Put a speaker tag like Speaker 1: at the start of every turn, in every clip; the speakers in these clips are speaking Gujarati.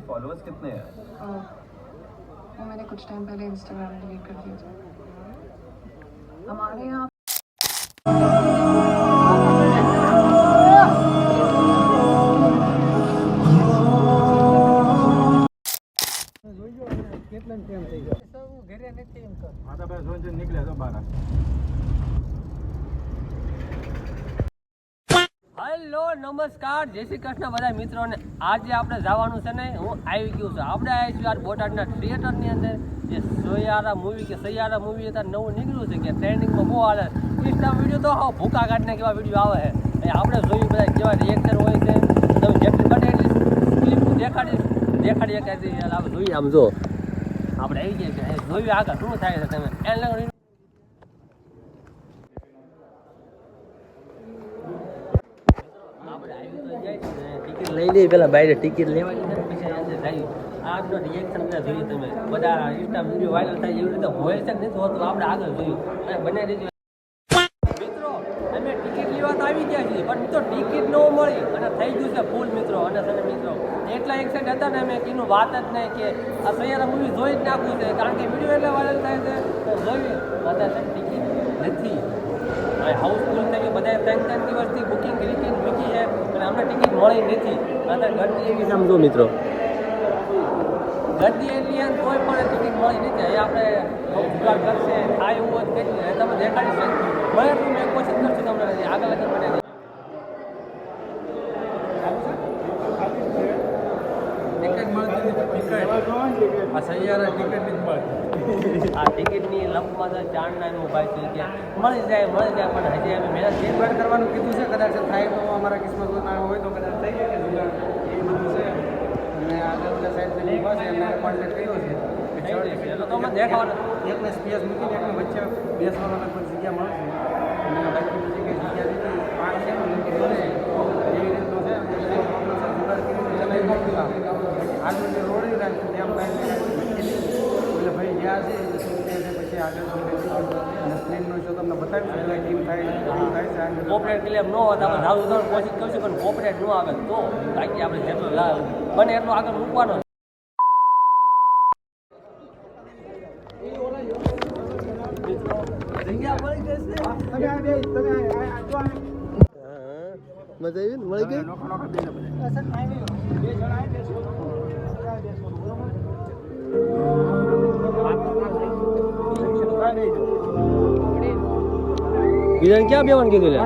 Speaker 1: फॉलोअर्स कितने हैं?
Speaker 2: वो मैंने कुछ टाइम पहले इंस्टाग्राम डिलीट कर दिया था। हमारे यहाँ
Speaker 3: હેલો નમસ્કાર, જય શ્રી કૃષ્ણ બધા મિત્રોને. આજે આપણે જવાનું છે ને, હું આવી ગયું છું. આપણે આવી છું યાર બોટાદના થિયેટરની અંદર જે સૈયારા મૂવી અત્યારે નવું નીકળ્યું છે કે ટ્રેન્ડિંગમાં બહુ હાલે. ઇન્સ્ટા વિડીયો તો હા ભૂકા કાઢીને કેવા વિડીયો આવે છે. આપણે જોયું બધા કેવા રિએક્શન હોય છે. તમે જેટલી બને એટલી ક્લિપ દેખાડી આપણે જોઈએ. આમ જો આપણે આવી ગયા છે, જોયું આગળ શું થાય છે. તમે એને ટિકિટ લઈ લઈએ, પેલા બહાર ટિકિટ લેવાની છે પછી અંદર જાય. આજનો રિએક્શન બધા જોઈએ તમે. બધા ઇન્સ્ટા વિડીયો વાયરલ થાય એવી રીતે હોય છે નથી હોતું. આપણે આગળ જોયું અને બનાવી દીધું. મિત્રો અમે ટિકિટ લેવા તો આવી ગયા છીએ, પણ મિત્રો ટિકિટ ન મળી અને થઈ ગયું છે ફૂલ મિત્રો. અને સર મિત્રો એટલા એક્સાઇટ હતા ને અમે એનું વાત જ નહીં કે આ સૈયારા મૂવી જોઈ જ નાખવું છે, કારણ કે વિડીયો એટલે વાયરલ થાય છે. જોઈએ બધા સર ટિકિટ નથી, હાઉસફુલ થઈ ગયું. બધા 3 દિવસથી બુકિંગ મૂકી છે અને અમને ટિકિટ મળી નથી. અત્યારે ગરદી એવી સમજો મિત્રો, ગરદી એટલી એમ કોઈ પણ ટિકિટ મળી નથી. અહીં આપણે જુગાડ કરશે થાય એવું જ કેટલી તમે દેખાડી છે મળે તો મેં કોશિશ કરશું તમને આગળ બનાવી.
Speaker 4: આ સૈયારા ટિકિટ નથી મળતી.
Speaker 3: આ ટિકિટની લંબમાં તો ચાંદના એનું ભાઈ છે કે મળી જાય પણ હજી અમે મહેનત
Speaker 4: જુગાડ કરવાનું કીધું છે, કદાચ થાય તો અમારા કિસ્મતમાં ના હોય તો કદાચ થઈ જાય કે જુગાડ એ બધું છે. અને આગળ બધા સાહેબ ઊભા છે એમને કોન્ટેક્ટ કર્યો છે
Speaker 3: તો અમે દેખાવાનું.
Speaker 4: એકને સ્પેસ મૂકીને એકને વચ્ચે બેસવાનો લગભગ જગ્યા મળશે અને બાકી બીજી કંઈ જગ્યા નથી. પાણી છે ને બને એવી રીતનું છે. પ્રોબ્લેમ છે જુગાડ કરીને ચલાવી મોકલું આગળ જે રોડ રાખ્યું ત્યાં એટલે ભાઈ જ્યાં છે પછી આગળ અને સ્ક્રીનનો શો તમને બતાવીશું એટલે કેમ થાય છે.
Speaker 3: કોપરેટ ક્લેમ ન હોત આપણે ધારું ઉદાહરણ કોશિશ કરશું, પણ કોપરેટ ન આવે તો બાકી આપણે જેટલો બને એટલો આગળ મૂકવાનો. મજા આવી મળી ગઈ. બીજાને ક્યાં બેવાનું કીધું લે?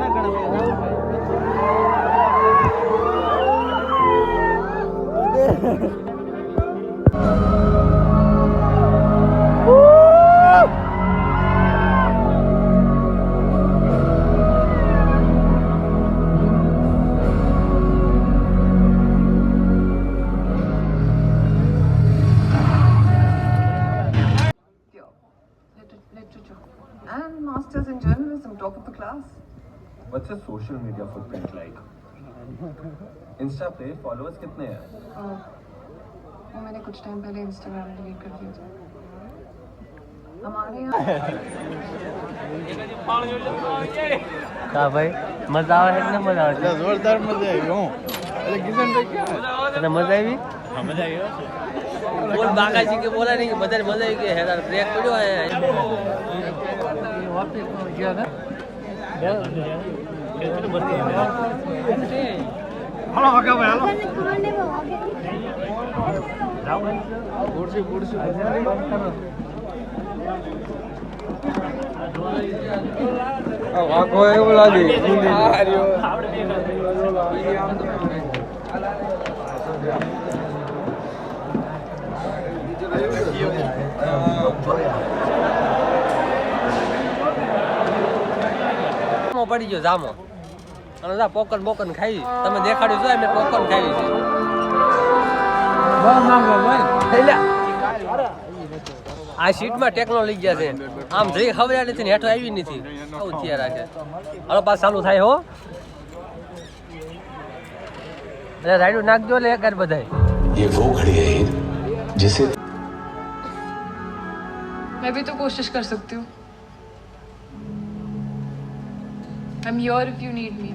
Speaker 2: literature and masters in journalism, top of the class.
Speaker 1: What's your social media footprint like? Insta पे followers कितने हैं?
Speaker 2: वो मैंने कुछ टाइम पहले इंस्टाग्राम डिलीट कर दिया था। हमारे यहाँ
Speaker 3: हाँ भाई मजा આવે છે ને? મજા આવે છે,
Speaker 4: જોરદાર મજા આવી. હું એટલે કિશન
Speaker 3: તને મજા આવી?
Speaker 4: હા મજા આવી.
Speaker 3: બોલ બાકાજી કે બોલા નહીં, બધાને મજા આવી ગઈ. હેરાન બ્રેક પડ્યો હે
Speaker 4: હાલો વાગા ભાઈ હાલો વાગો એવું લાગે.
Speaker 3: પડી ગયો જામો અને જા પોકન ખાઈ. તમે દેખાડ્યું છે મેં પોકન ખાવી છે. આ સીટમાં ટેકનોલોજી છે, આમ જઈ ખબર નથી ને હેઠો આવી નથી. આવું થયા રાખે. હાલો પાસ ચાલુ થાય હો. એટલે રાઈડું નાખજો એટલે એક બધાય.
Speaker 5: ये वो घड़ी है जिसे
Speaker 2: मैं भी तो कोशिश कर सकती हूँ. I'm here if you need me.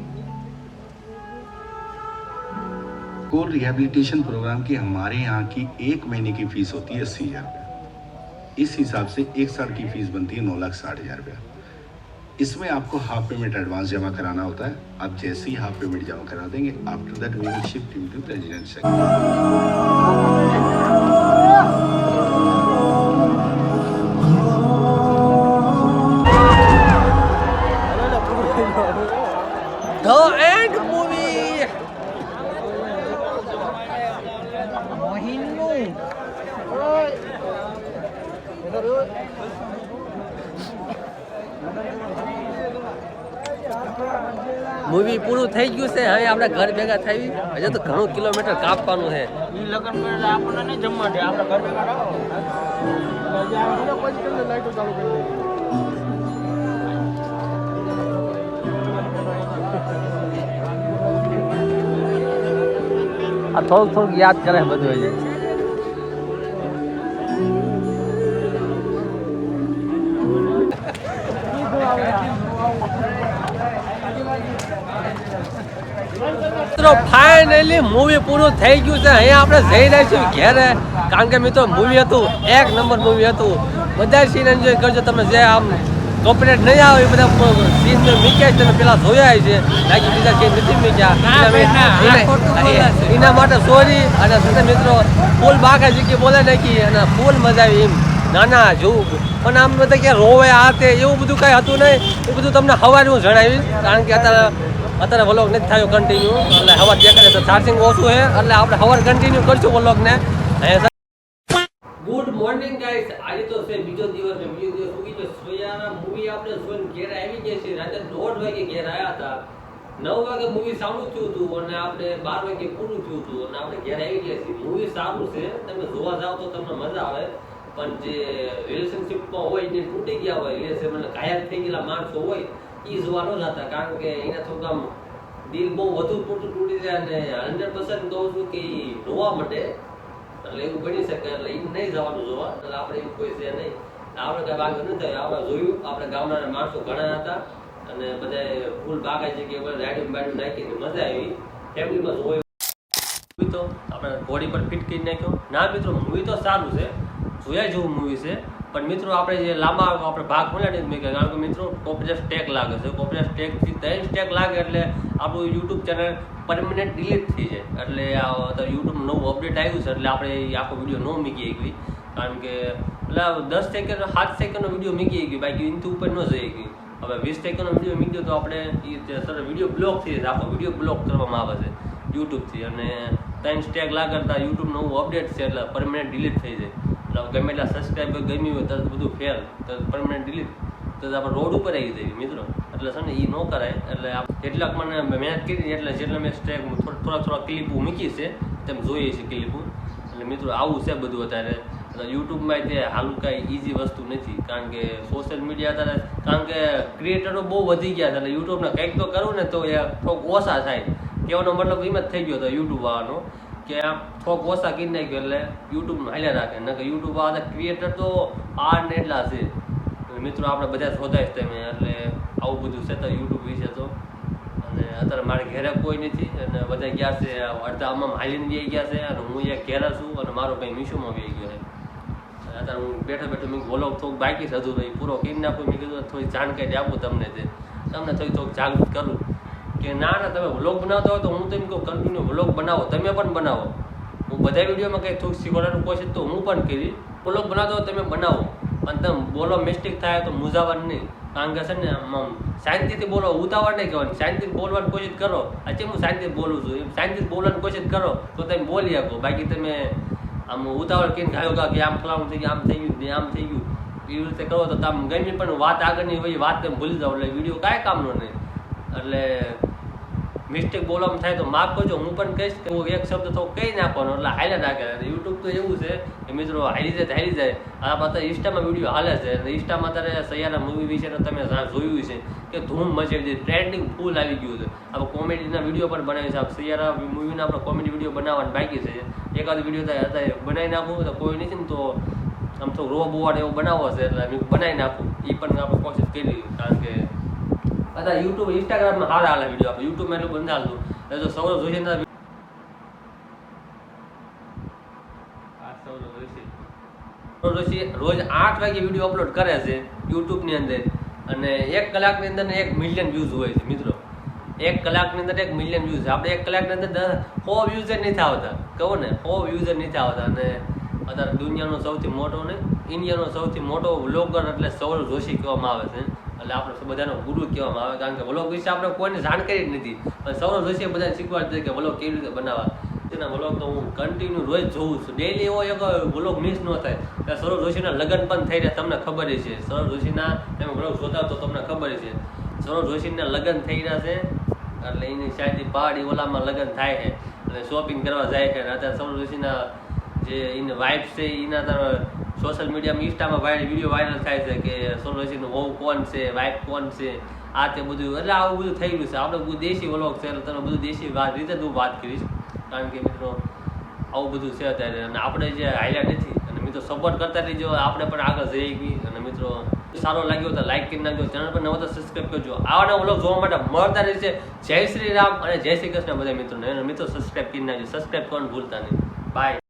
Speaker 5: Core rehabilitation program की हमारे यहाँ की 1 महीने की फीस होती है 80,000 रुपया। इस हिसाब से 1 साल की फीस बनती है 9,60,000 रुपया। इसमें आपको हाफ पेमेंट एडवांस जमा कराना होता है। आप जैसे ही हाफ पेमेंट जमा करा देंगे, after that we will shift you to residence.
Speaker 3: The End Movie. Movie પૂરું થઈ ગયું છે. હવે આપણે ઘર ભેગા થઈ. હજુ તો ઘણું કિલોમીટર કાપવાનું છે.
Speaker 4: ઈ લગન માં આપણને નહીં જમવા દે, આપણે ઘર ભેગા રહો. પછી તમને લાઈટો ચાલુ કરી દે.
Speaker 3: આ થોડુંક યાદ કરે બધું હજી. મિત્રો ફાઇનલી મૂવી પૂરું થઈ ગયું છે. અહીંયા આપણે જઈ રહ્યા છીએ ઘેરે, કારણ કે મિત્રો મૂવી હતું, 1 નંબર મૂવી હતું. બધા સીન એન્જોય કરજો તમે. જે આમ કોપરેટ નહીં આવે એ બધા સીન મીક્યા તમે પેલા જોયા છે, બાકી બીજા સીન નથી મીક્યા. એના માટે સોરી. અને સાથે મિત્રો ફૂલ બાકા જીકી બોલે નાખી અને ફૂલ મજા આવી. એમ નાના જોવું પણ આમ બધા કે રોવે આ તે એવું બધું કાંઈ હતું નહીં. એ બધું તમને સવારે હું જણાવીશ, કારણ કે અત્યારે વ્લોગ નથી થયો કન્ટિન્યુ. એટલે સવાર દેખાડે તો ચાર્જિંગ ઓછું છે, એટલે આપણે સવાર કન્ટિન્યુ કરશું વ્લોગને. Good morning guys. આજે તો છે બીજો દિવસ ને બીજો દિવસ ઉગી ગયો. સોયાના મૂવી આપણે જોઈને ઘેર આવી ગયા છે. રાતે 1:30 વાગે ઘેર આવ્યા હતા. 9 વાગે મૂવી ચાલુ થયું હતું અને આપણે 12 વાગે પૂરું થયું હતું અને આપણે ઘેર આવી ગયા છીએ. મૂવી સારું છે, તમે જોવા જાઓ તો તમને મજા આવે. પણ જે રિલેશનશિપમાં હોય જે તૂટી ગયા હોય, રિલેશન એટલે ઘાયલ થઈ ગયેલા માણસો હોય, એ જોવા ન જતા. કારણ કે એના થોડુંક આમ દિલ બહુ વધુ તૂટી જાય અને 100% કહું છું કે એ રોવા માટે. એટલે એવું બની શકે, એટલે એ નહીં જવાનું જોવા. એટલે આપણે એવું કોઈ છે નહીં. આપણે કઈ વાંધો નથી થાય. આપણે જોયું, આપણે ગામના માણસો ઘણા હતા અને બધા ફૂલ બાગાય છે કે રાઈડિંગ બાઈડિંગ નાખીને મજા આવી. ફેમિલીમાં જોયું તો આપણે બોડી પર ફિટ કરી નાખ્યો. ના મિત્રો મૂવી તો સારું છે, જોયા જેવું મૂવી છે. પણ મિત્રો આપણે જે લાંબા આપણે ભાગ મળ્યા ને મેં, કારણ કે મિત્રો કોપીરાઇટ સ્ટેક લાગે છે. કોપીરાઇટ સ્ટેકથી 3 સ્ટેક લાગે એટલે આપણું યુટ્યુબ ચેનલ પરમનન્ટ ડિલીટ થઈ જાય. એટલે યુટ્યુબ નવું અપડેટ આવ્યું છે, એટલે આપણે આખો વિડીયો ન મૂકી ગઈ. કારણ કે એટલે 10 સેકન્ડ 7 સેકન્ડનો વિડીયો મૂકી ગઈ, બાકી એનાથી ઉપર ન જઈ ગઈ. હવે 20 સેકન્ડનો વિડીયો મૂક્યો તો આપણે સર વિડીયો બ્લોક થઈ જાય. આખો વિડીયો બ્લોક કરવામાં આવે છે યુટ્યુબથી. અને 3 સ્ટેક લાગતા યુટ્યુબ નવું અપડેટ છે, એટલે પરમનન્ટ ડિલીટ થઈ જાય. ગમે એટલા સબસ્ક્રાઈબર ગમ્યું હોય તરત બધું ફેલ, તરત પરમનન્ટ ડિલીટ, તો આપણે રોડ ઉપર આવી જઈએ મિત્રો. એટલે છે ને એ ન કરાય. એટલે કેટલાક મને મહેનત કરી, એટલે જેટલા મેં સ્ટેક થોડા ક્લિપો મૂકી છે તેમ જોઈએ છે ક્લિપો. એટલે મિત્રો આવું છે બધું અત્યારે. એટલે યુટ્યુબમાં તે હાલું કાંઈ ઇઝી વસ્તુ નથી, કારણ કે સોશિયલ મીડિયા અત્યારે, કારણ કે ક્રિએટરો બહુ વધી ગયા છે. એટલે યુટ્યુબને કંઈક તો કરવું ને તો એ થોડોક ઓછા થાય. કહેવાનો મતલબ એમ જ થઈ ગયો હતો યુટ્યુબ વાળાનો કે આમ થોડોક ઓછા કરી નાખ્યો એટલે યુટ્યુબમાં હાલ્યા રાખે. ન કે યુટ્યુબ વાળા ક્રિએટર તો આ ને એટલા છે મિત્રો. આપણે બધા શોધાય તમે. એટલે આવું બધું છે તો યુટ્યુબ વિશે તો. અને અત્યારે મારે ઘેરે કોઈ નથી અને બધા ગયા છે, અડધા આમાં હાલીને જઈ ગયા છે અને હું એક ઘેરા છું અને મારો ભાઈ મીશોમાં આવી ગયો છે. અત્યારે હું બેઠો મેં વ્લોગ થોડુંક બાકી છે હજુ ભાઈ પૂરો કરી નાખું. મેં કીધું થોડી જાણકારી આપું તમને થોડીક જાગૃત કરું કે ના તમે વ્લોગ બનાવતા હોય તો હું તો એમ કહું કન્ટિન્યુ વ્લોગ બનાવો, તમે પણ બનાવો. હું બધા વિડીયોમાં કંઈ થોડુંક શીખવાડવાનું કોશિશ તો હું પણ કરી. વ્લોગ બનાવતો હોય તમે બનાવો, પણ તમે બોલો મિસ્ટેક થાય તો મૂંઝાવાનું નહીં. કારણ કે છે ને આમ શાંતિથી બોલો, ઉતાવળ નહીં કહેવાની, શાંતિથી બોલવાની કોશિશ કરો. આજે હું શાંતિથી બોલું છું, એમ શાંતિથી બોલવાની કોશિશ કરો તો તમે બોલી શકો. બાકી તમે આમ ઉતાવળ કરીને ગાયો કે આમ ફલાણું થઈ ગયું, આમ થઈ ગયું, આમ થઈ ગયું, એવી રીતે કરો તો તમે ગમે પણ વાત આગળની હોય વાત તમે ભૂલી જાઓ. એટલે વિડીયો કાંઈ કામનો નહીં. એટલે મિસ્ટેક બોલવામાં થાય તો માફ કરજો. હું પણ કહીશ કે હું એક શબ્દ તો કહી નાખવાનો એટલે હાલ્યા નાખે. યુટ્યુબ તો એવું છે કે મિત્રો હાલી જાય. આ પાછા ઇન્સ્ટામાં વિડીયો હાલે છે. ઇન્સ્ટામાં અત્યારે સૈયારા મૂવી વિશે તમે જોયું છે કે ધૂમ મચેલી છે, ટ્રેન્ડિંગ ફૂલ આવી ગયું છે. આપણે કોમેડીના વિડીયો પણ બનાવી છે. સૈયારા મૂવીના આપણે કોમેડી વિડીયો બનાવવાનું બાકી છે. એકાદ વિડીયો અત્યારે બનાવી નાખવું તો કોઈ નથી ને તો આમ તો રો બોવાડ એવો બનાવવો છે એટલે બનાવી નાખું. એ પણ આપણે કોશિશ કરી, કારણ કે અત્યારે યુટ્યુબ ઇન્સ્ટાગ્રામમાં સારા હાલે વિડીયો. આપણે યુટ્યુબમાં એટલું બંધ હાલતું એટલે જો સૌ જોઈ સૌરવ જોશી રોજ 8 વાગે વિડીયો અપલોડ કરે છે યુટ્યુબની અંદર અને 1 કલાકની અંદર 1 મિલિયન વ્યૂઝ હોય છે મિત્રો. 1 કલાકની અંદર 1 મિલિયન વ્યૂઝ છે. આપણે 1 કલાકની અંદર 100 વ્યૂઝ જ નથી આવતા, કહું ને 100 વ્યૂઝ જ નથી આવતા. અને અત્યારે દુનિયાનો સૌથી મોટો ને ઇન્ડિયાનો સૌથી મોટો વ્લોગર એટલે સૌરવ જોશી કહેવામાં આવે છે. એટલે આપણે બધાનો ગુરુ કહેવામાં આવે, કારણ કે વ્લોગ વિશે આપણે કોઈને જાણકારી જ નથી. પણ સૌરવ જોશીએ બધાને શીખવાડતું કે વ્લોગ કેવી રીતે બનાવવા. તેના વ્લોગ તો હું કન્ટિન્યુ રોજ જોઉં છું. ડેઈલી એવો એક વ્લોગ મિસ ન થાય. સૌરવ જોશીના લગ્ન પણ થઈ રહ્યા, તમને ખબર છે. સૌરવ જોશીના તમે વ્લોગ જોતા તો તમને ખબર છે. સૌરવ જોશીના લગ્ન થઈ રહ્યા છે એટલે એની શાયદ પહાડી ઓલામાં લગ્ન થાય છે અને શોપિંગ કરવા જાય છે. અત્યારે સૌરવ જોશીના જે એની વાઇફ છે એના સોશિયલ મીડિયામાં ઇન્સ્ટામાં વિડીયો વાયરલ થાય છે કે સૌરવ જોશીનું વહુ કોણ છે, વાઇફ કોણ છે, આ તે બધું. એટલે આવું બધું થઈ ગયું છે. આપણે બધું દેશી વ્લોગ છે એટલે તમે બધું દેશી રીતે જ હું વાત કરીશ, કારણ કે મિત્રો આવું બધું છે અત્યારે. અને આપણે જે હાઈલાઇટ નથી અને મિત્રો સપોર્ટ કરતા રહીજો, આપણે પણ આગળ જઈએ ગઈ. અને મિત્રો સારો લાગ્યો તો લાઈક કરી નાખજો, ચેનલ પર નવો તો સબસ્ક્રાઈબ કરજો. આવા વ્લોગ જોવા માટે મળતા રહેશે. જય શ્રી રામ અને જય શ્રી કૃષ્ણ બધા મિત્રોને. મિત્રો સબસ્ક્રાઈબ કરી નાખજો, સબસ્ક્રાઈબ કરવાનું ભૂલતા નહીં. બાય.